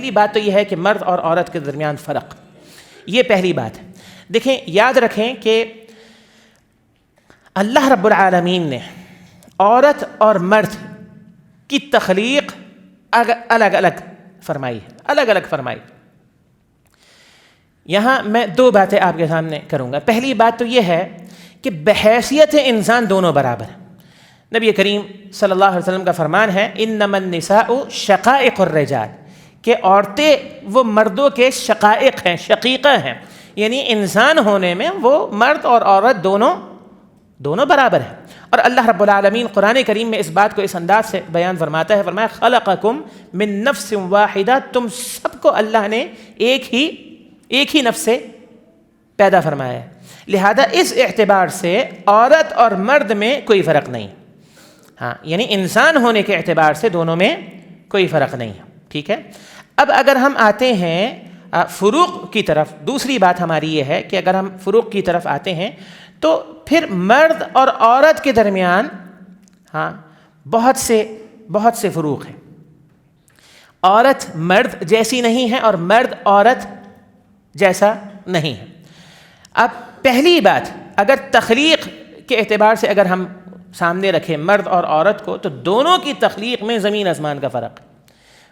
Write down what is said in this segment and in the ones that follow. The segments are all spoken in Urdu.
پہلی بات تو یہ ہے کہ مرد اور عورت کے درمیان فرق، یہ پہلی بات ہے۔ دیکھیں، یاد رکھیں کہ اللہ رب العالمین نے عورت اور مرد کی تخلیق الگ الگ فرمائی ہے، الگ الگ فرمائی۔ یہاں میں دو باتیں آپ کے سامنے کروں گا۔ پہلی بات تو یہ ہے کہ بحیثیت انسان دونوں برابر ہیں۔ نبی کریم صلی اللہ علیہ وسلم کا فرمان ہے انما النساء شقائق الرجال، کہ عورتیں وہ مردوں کے شقائق ہیں، شقیقہ ہیں، یعنی انسان ہونے میں وہ مرد اور عورت دونوں برابر ہیں۔ اور اللہ رب العالمین قرآن کریم میں اس بات کو اس انداز سے بیان فرماتا ہے، فرمایا خلقکم من نفس واحدہ، تم سب کو اللہ نے ایک ہی نفس سے پیدا فرمایا ہے، لہذا اس اعتبار سے عورت اور مرد میں کوئی فرق نہیں، ہاں، یعنی انسان ہونے کے اعتبار سے دونوں میں کوئی فرق نہیں ہے، ٹھیک ہے۔ اب اگر ہم آتے ہیں فروق کی طرف، دوسری بات ہماری یہ ہے کہ اگر ہم فروق کی طرف آتے ہیں تو پھر مرد اور عورت کے درمیان ہاں بہت سے فروق ہیں۔ عورت مرد جیسی نہیں ہے اور مرد عورت جیسا نہیں ہے۔ اب پہلی بات، اگر تخلیق کے اعتبار سے اگر ہم سامنے رکھیں مرد اور عورت کو، تو دونوں کی تخلیق میں زمین آسمان کا فرق ہے۔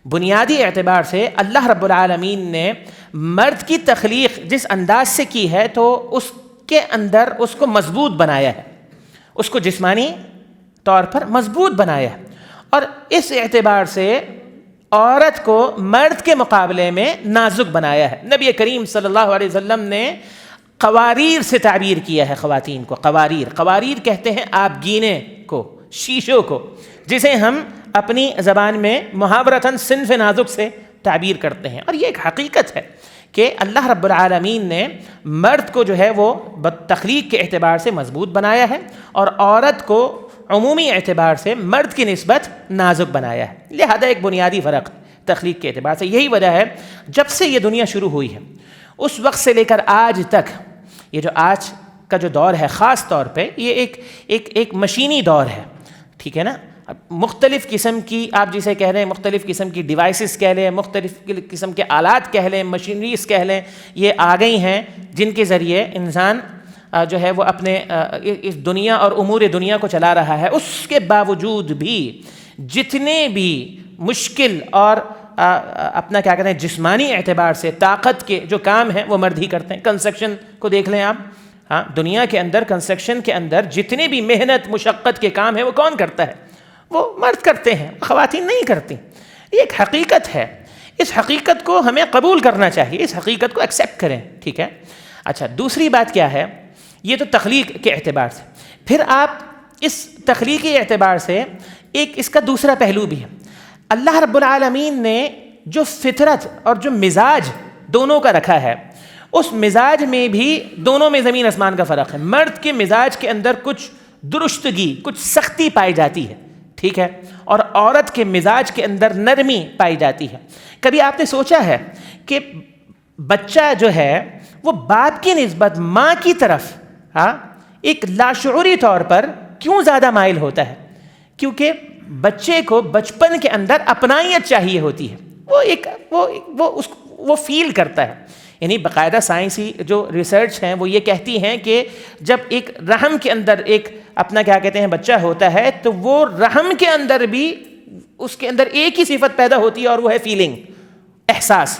بنیادی اعتبار سے اللہ رب العالمین نے مرد کی تخلیق جس انداز سے کی ہے تو اس کے اندر اس کو مضبوط بنایا ہے، اس کو جسمانی طور پر مضبوط بنایا ہے، اور اس اعتبار سے عورت کو مرد کے مقابلے میں نازک بنایا ہے۔ نبی کریم صلی اللہ علیہ وسلم نے قواریر سے تعبیر کیا ہے خواتین کو۔ قواریر کہتے ہیں آپ گینے کو، شیشوں کو، جسے ہم اپنی زبان میں محاورتاً صنف نازک سے تعبیر کرتے ہیں، اور یہ ایک حقیقت ہے کہ اللہ رب العالمین نے مرد کو جو ہے وہ تخلیق کے اعتبار سے مضبوط بنایا ہے اور عورت کو عمومی اعتبار سے مرد کی نسبت نازک بنایا ہے، لہذا ایک بنیادی فرق تخلیق کے اعتبار سے۔ یہی وجہ ہے جب سے یہ دنیا شروع ہوئی ہے اس وقت سے لے کر آج تک، یہ جو آج کا جو دور ہے خاص طور پہ یہ ایک مشینی دور ہے، ٹھیک ہے نا۔ مختلف قسم کی، آپ جسے کہہ رہے ہیں مختلف قسم کی ڈیوائسز کہہ لیں، مختلف قسم کے آلات کہہ لیں، مشینریز کہہ لیں، یہ آ گئی ہیں جن کے ذریعے انسان جو ہے وہ اپنے اس دنیا اور امور دنیا کو چلا رہا ہے۔ اس کے باوجود بھی جتنے بھی مشکل اور اپنا کیا کہتے ہیں جسمانی اعتبار سے طاقت کے جو کام ہیں وہ مرد ہی کرتے ہیں۔ کنسٹرکشن کو دیکھ لیں آپ، ہاں، دنیا کے اندر کنسٹرکشن کے اندر جتنے بھی محنت مشقت کے کام ہیں وہ کون کرتا ہے؟ وہ مرد کرتے ہیں، خواتین نہیں کرتی۔ یہ ایک حقیقت ہے، اس حقیقت کو ہمیں قبول کرنا چاہیے، اس حقیقت کو ایکسیپٹ کریں، ٹھیک ہے۔ اچھا، دوسری بات کیا ہے؟ یہ تو تخلیق کے اعتبار سے، پھر آپ اس تخلیقی اعتبار سے ایک اس کا دوسرا پہلو بھی ہے۔ اللہ رب العالمین نے جو فطرت اور جو مزاج دونوں کا رکھا ہے، اس مزاج میں بھی دونوں میں زمین آسمان کا فرق ہے۔ مرد کے مزاج کے اندر کچھ درستگی، کچھ سختی پائی جاتی ہے، ٹھیک ہے، اور عورت کے مزاج کے اندر نرمی پائی جاتی ہے۔ کبھی آپ نے سوچا ہے کہ بچہ جو ہے وہ باپ کی نسبت ماں کی طرف ایک لاشعوری طور پر کیوں زیادہ مائل ہوتا ہے؟ کیونکہ بچے کو بچپن کے اندر اپنائیت چاہیے ہوتی ہے، وہ فیل کرتا ہے۔ یعنی باقاعدہ سائنسی جو ریسرچ ہیں وہ یہ کہتی ہیں کہ جب ایک رحم کے اندر ایک اپنا کیا کہتے ہیں بچہ ہوتا ہے تو وہ رحم کے اندر بھی اس کے اندر ایک ہی صفت پیدا ہوتی ہے اور وہ ہے فیلنگ، احساس۔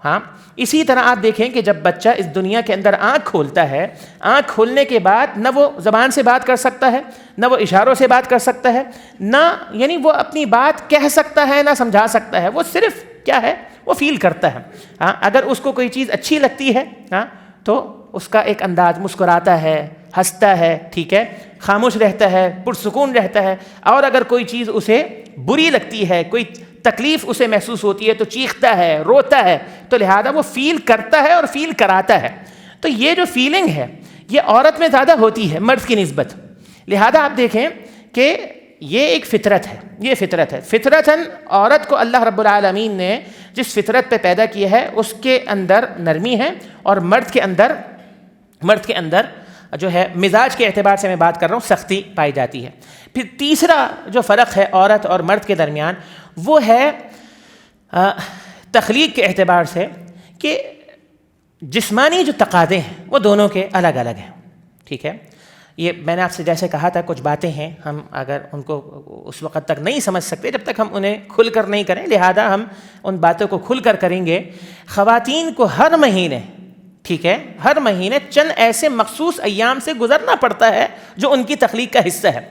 ہاں، اسی طرح آپ دیکھیں کہ جب بچہ اس دنیا کے اندر آنکھ کھولتا ہے، آنکھ کھولنے کے بعد نہ وہ زبان سے بات کر سکتا ہے، نہ وہ اشاروں سے بات کر سکتا ہے، نہ یعنی وہ اپنی بات کہہ سکتا ہے، نہ سمجھا سکتا ہے، وہ صرف کیا ہے وہ فیل کرتا ہے۔ ہاں، اگر اس کو کوئی چیز اچھی لگتی ہے ہاں تو اس کا ایک انداز، مسکراتا ہے، ہنستا ہے، ٹھیک ہے، خاموش رہتا ہے، پرسکون رہتا ہے، اور اگر کوئی چیز اسے بری لگتی ہے، کوئی تکلیف اسے محسوس ہوتی ہے تو چیختا ہے، روتا ہے، تو لہذا وہ فیل کرتا ہے اور فیل کراتا ہے۔ تو یہ جو فیلنگ ہے یہ عورت میں زیادہ ہوتی ہے مرد کی نسبت، لہذا آپ دیکھیں کہ یہ ایک فطرت ہے، یہ فطرت ہے۔ فطرتاً عورت کو اللہ رب العالمین نے جس فطرت پہ پیدا کیا ہے اس کے اندر نرمی ہے، اور مرد کے اندر جو ہے مزاج کے اعتبار سے میں بات کر رہا ہوں سختی پائی جاتی ہے۔ پھر تیسرا جو فرق ہے عورت اور مرد کے درمیان وہ ہے تخلیق کے اعتبار سے کہ جسمانی جو تقاضے ہیں وہ دونوں کے الگ الگ ہیں، ٹھیک ہے. یہ میں نے آپ سے جیسے کہا تھا کچھ باتیں ہیں ہم اگر ان کو اس وقت تک نہیں سمجھ سکتے جب تک ہم انہیں کھل کر نہیں کریں، لہذا ہم ان باتوں کو کھل کر کریں گے. خواتین کو ہر مہینے، ٹھیک ہے، ہر مہینے چند ایسے مخصوص ایام سے گزرنا پڑتا ہے جو ان کی تخلیق کا حصہ ہے،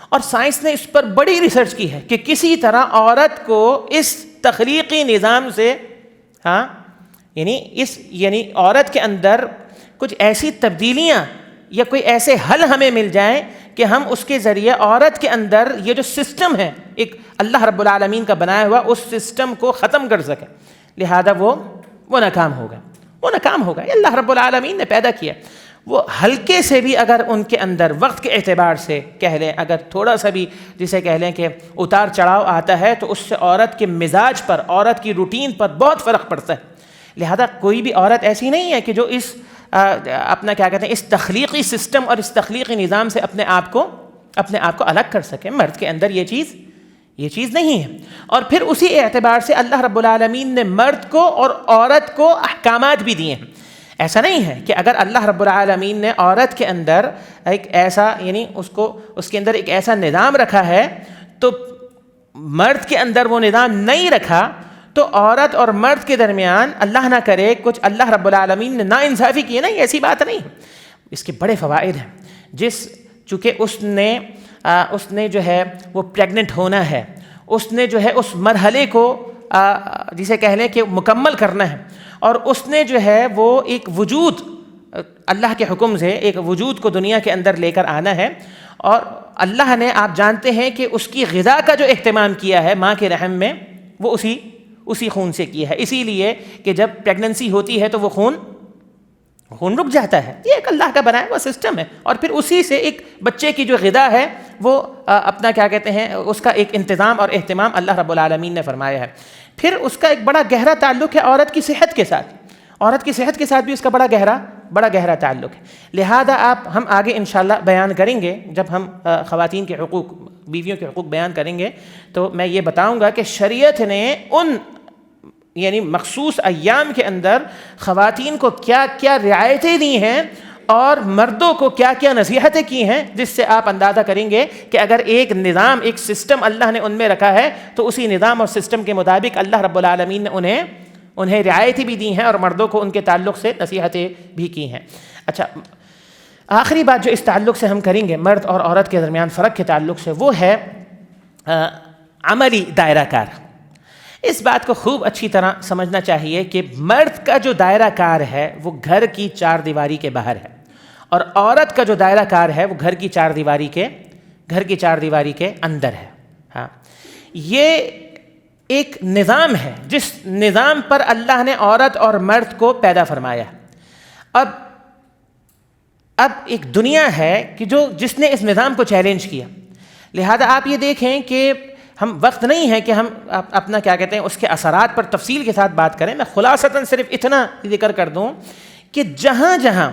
اور سائنس نے اس پر بڑی ریسرچ کی ہے کہ کسی طرح عورت کو اس تخلیقی نظام سے یعنی عورت کے اندر کچھ ایسی تبدیلیاں یا کوئی ایسے حل ہمیں مل جائیں کہ ہم اس کے ذریعے عورت کے اندر یہ جو سسٹم ہے ایک اللہ رب العالمین کا بنایا ہوا اس سسٹم کو ختم کر سکیں. لہذا وہ ناکام ہوگا. یہ اللہ رب العالمین نے پیدا کیا. وہ ہلکے سے بھی اگر ان کے اندر وقت کے اعتبار سے کہہ لیں، اگر تھوڑا سا بھی جسے کہہ لیں کہ اتار چڑھاؤ آتا ہے تو اس سے عورت کے مزاج پر، عورت کی روٹین پر بہت فرق پڑتا ہے. لہذا کوئی بھی عورت ایسی نہیں ہے کہ جو اس اپنا کیا کہتے ہیں اس تخلیقی سسٹم اور اس تخلیقی نظام سے اپنے آپ کو الگ کر سکے. مرد کے اندر یہ چیز نہیں ہے. اور پھر اسی اعتبار سے اللہ رب العالمین نے مرد کو اور عورت کو احکامات بھی دیے ہیں. ایسا نہیں ہے کہ اگر اللہ رب العالمین نے عورت کے اندر ایک ایسا یعنی اس کے اندر ایک ایسا نظام رکھا ہے تو مرد کے اندر وہ نظام نہیں رکھا تو عورت اور مرد کے درمیان اللہ نہ کرے کچھ اللہ رب العالمین نے ناانصافی کی ہے. نہیں، ایسی بات نہیں. اس کے بڑے فوائد ہیں. چونکہ اس نے جو ہے وہ پریگننٹ ہونا ہے، اس نے جو ہے اس مرحلے کو جسے کہہ لیں کہ مکمل کرنا ہے، اور اس نے جو ہے وہ ایک وجود اللہ کے حکم سے ایک وجود کو دنیا کے اندر لے کر آنا ہے. اور اللہ نے آپ جانتے ہیں کہ اس کی غذا کا جو اہتمام کیا ہے ماں کے رحم میں وہ اسی خون سے کیا ہے. اسی لیے کہ جب پریگننسی ہوتی ہے تو وہ خون رک جاتا ہے. یہ ایک اللہ کا بنایا ہوا سسٹم ہے. اور پھر اسی سے ایک بچے کی جو غذا ہے وہ اپنا کیا کہتے ہیں اس کا ایک انتظام اور اہتمام اللہ رب العالمین نے فرمایا ہے. پھر اس کا ایک بڑا گہرا تعلق ہے عورت کی صحت کے ساتھ. عورت کی صحت کے ساتھ بھی اس کا بڑا گہرا تعلق ہے. لہذا ہم آگے انشاءاللہ بیان کریں گے جب ہم خواتین کے حقوق، بیویوں کے حقوق بیان کریں گے تو میں یہ بتاؤں گا کہ شریعت نے ان یعنی مخصوص ایام کے اندر خواتین کو کیا کیا رعایتیں دی ہیں اور مردوں کو کیا کیا نصیحتیں کی ہیں، جس سے آپ اندازہ کریں گے کہ اگر ایک نظام، ایک سسٹم اللہ نے ان میں رکھا ہے تو اسی نظام اور سسٹم کے مطابق اللہ رب العالمین نے انہیں رعایتیں بھی دی ہیں اور مردوں کو ان کے تعلق سے نصیحتیں بھی کی ہیں. اچھا، آخری بات جو اس تعلق سے ہم کریں گے مرد اور عورت کے درمیان فرق کے تعلق سے، وہ ہے عملی دائرہ کار. اس بات کو خوب اچھی طرح سمجھنا چاہیے کہ مرد کا جو دائرہ کار ہے وہ گھر کی چار دیواری کے باہر ہے، اور عورت کا جو دائرہ کار ہے وہ گھر کی چار دیواری کے اندر ہے. ہاں، یہ ایک نظام ہے جس نظام پر اللہ نے عورت اور مرد کو پیدا فرمایا. اب ایک دنیا ہے کہ جس نے اس نظام کو چیلنج کیا. لہذا آپ یہ دیکھیں کہ ہم وقت نہیں ہے کہ ہم اپنا کیا کہتے ہیں اس کے اثرات پر تفصیل کے ساتھ بات کریں. میں خلاصتاً صرف اتنا ذکر کر دوں کہ جہاں جہاں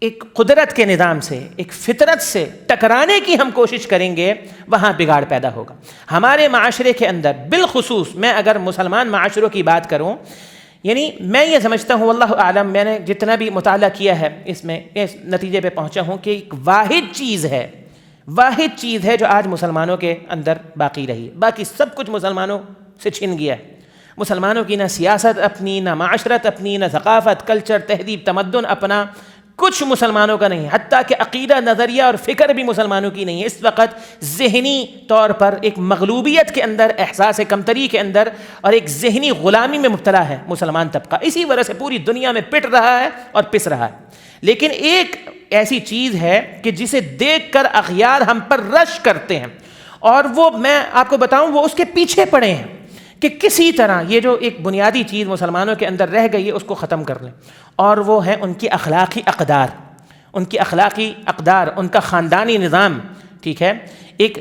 ایک قدرت کے نظام سے، ایک فطرت سے ٹکرانے کی ہم کوشش کریں گے وہاں بگاڑ پیدا ہوگا. ہمارے معاشرے کے اندر بالخصوص میں اگر مسلمان معاشروں کی بات کروں، یعنی میں یہ سمجھتا ہوں واللہ اعلم، میں نے جتنا بھی مطالعہ کیا ہے اس میں اس نتیجے پہ پہنچا ہوں کہ ایک واحد چیز ہے جو آج مسلمانوں کے اندر باقی رہی ہے. باقی سب کچھ مسلمانوں سے چھن گیا ہے. مسلمانوں کی نہ سیاست اپنی، نہ معاشرت اپنی، نہ ثقافت، کلچر، تہذیب، تمدن اپنا کچھ مسلمانوں کا نہیں. حتیٰ کہ عقیدہ، نظریہ اور فکر بھی مسلمانوں کی نہیں ہے. اس وقت ذہنی طور پر ایک مغلوبیت کے اندر، احساس کمتری کے اندر اور ایک ذہنی غلامی میں مبتلا ہے مسلمان طبقہ. اسی وجہ سے پوری دنیا میں پٹ رہا ہے اور پس رہا ہے. لیکن ایک ایسی چیز ہے کہ جسے دیکھ کر اغیار ہم پر رش کرتے ہیں، اور وہ میں آپ کو بتاؤں وہ اس کے پیچھے پڑے ہیں کہ کسی طرح یہ جو ایک بنیادی چیز مسلمانوں کے اندر رہ گئی ہے اس کو ختم کر لیں. اور وہ ہیں ان کی اخلاقی اقدار، ان کا خاندانی نظام. ٹھیک ہے، ایک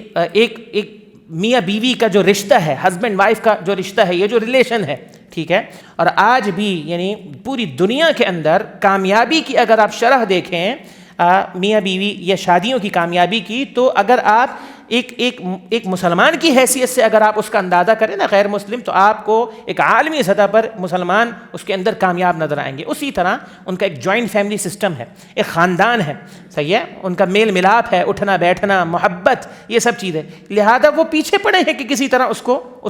میاں بیوی کا جو رشتہ ہے، ہسبینڈ وائف کا جو رشتہ ہے، یہ جو ریلیشن ہے، ٹھیک ہے. اور آج بھی یعنی پوری دنیا کے اندر کامیابی کی اگر آپ شرح دیکھیں میاں بیوی یا شادیوں کی کامیابی کی، تو اگر آپ ایک مسلمان کی حیثیت سے اگر آپ اس کا اندازہ کریں نا غیر مسلم، تو آپ کو ایک عالمی سطح پر مسلمان اس کے اندر کامیاب نظر آئیں گے. اسی طرح ان کا ایک جوائنٹ فیملی سسٹم ہے، ایک خاندان ہے، صحیح ہے، ان کا میل ملاپ ہے، اٹھنا بیٹھنا، محبت، یہ سب چیزیں. لہذا وہ پیچھے پڑے ہیں کہ کسی طرح اس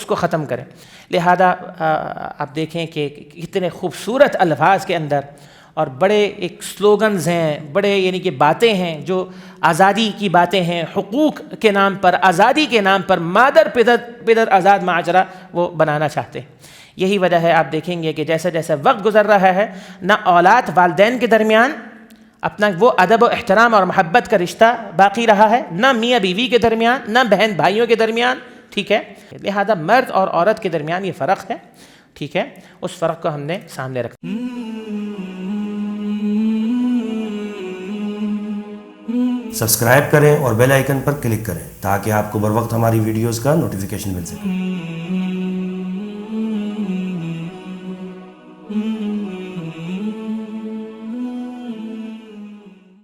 کو ختم کریں. لہذا آپ دیکھیں کہ کتنے خوبصورت الفاظ کے اندر اور بڑے ایک سلوگنز ہیں، بڑے یعنی کہ باتیں ہیں جو آزادی کی باتیں ہیں، حقوق کے نام پر، آزادی کے نام پر مادر پدر آزاد معاشرہ وہ بنانا چاہتے ہیں. یہی وجہ ہے آپ دیکھیں گے کہ جیسا جیسا وقت گزر رہا ہے، نہ اولاد والدین کے درمیان اپنا وہ ادب و احترام اور محبت کا رشتہ باقی رہا ہے، نہ میاں بیوی کے درمیان، نہ بہن بھائیوں کے درمیان. ٹھیک ہے، لہذا مرد اور عورت کے درمیان یہ فرق ہے. ٹھیک ہے، اس فرق کو ہم نے سامنے رکھا. سبسکرائب کریں اور بیل آئیکن پر کلک کریں تاکہ آپ کو بر وقت ہماری ویڈیوز کا نوٹیفیکیشن مل سکے.